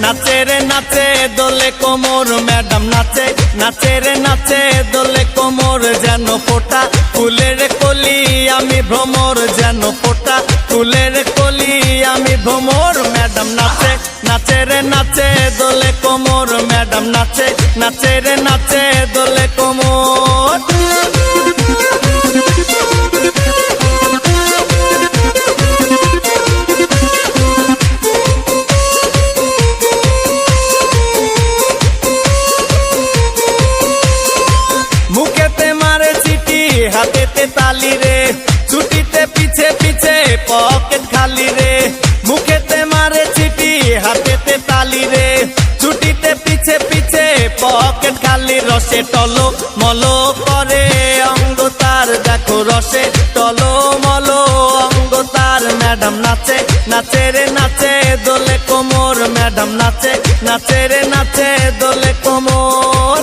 নাচে রে নাচে দোলে কোমর ম্যাডাম নাচে, নাচে রে নাচে দোলে কোমর যেন ফোটা ফুলের কলি আমি ভ্রমর, যেন ফোটা ফুলের কলি আমি ভ্রমর। ম্যাডাম নাচে, নাচে রে নাচে দোলে কোমর ম্যাডাম নাচে, নাচে রে নাচে দোলে কোমর। মুখেতে মারে চিঠি হাতেতে তালি রে, ছুটিতে পিছে পিছে পকেট খালি রে। মুখেতে মারে চিঠি হাতেতে তালি রে, ছুটিতে পিছে পিছে পকেট খালি। রসে টলো মলো করে অঙ্গ তার, দেখো রসে টলো মলো অঙ্গ তার। ম্যাডাম নাচে, নাচে রে নাচে দোলে কোমর ম্যাডাম নাচে, নাচে রে নাচে দোলে কোমর।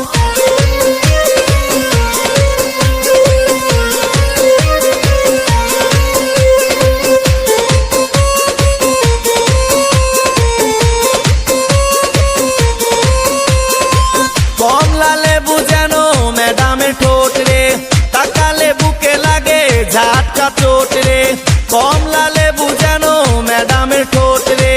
কমলা লেবু যেন ম্যাডামের ঠোঁট রে, তাকালে বুকে লাগে ঝাটকা চোট রে। কমলা লেবু যেন ম্যাডামের ঠোঁট রে,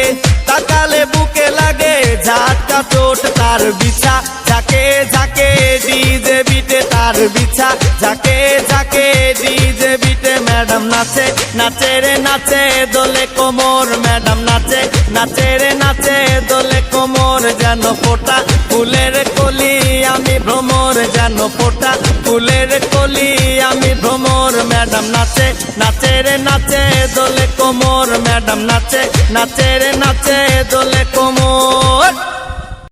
তাকালে বুকে লাগে ঝাটকা চোট। তার বিছা ঝাঁকে ঝাঁকে ডিজে বিটে, তার বিছা ঝাঁকে ঝাঁকে ডিজে বিটে। ম্যাডাম নাচে, নাচে রে নাচে দোলে কোমর ম্যাডাম নাচে, নাচে রে নাচে দোলে কোমর। যেন ফোটা ফুলের কলি আমি ভ্রমর, যেন ফোটা ফুলের কলি আমি ভ্রমর। ম্যাডাম নাচে, নাচে রে নাচে দোলে কোমর ম্যাডাম নাচে, নাচে রে নাচে দোলে কোমর।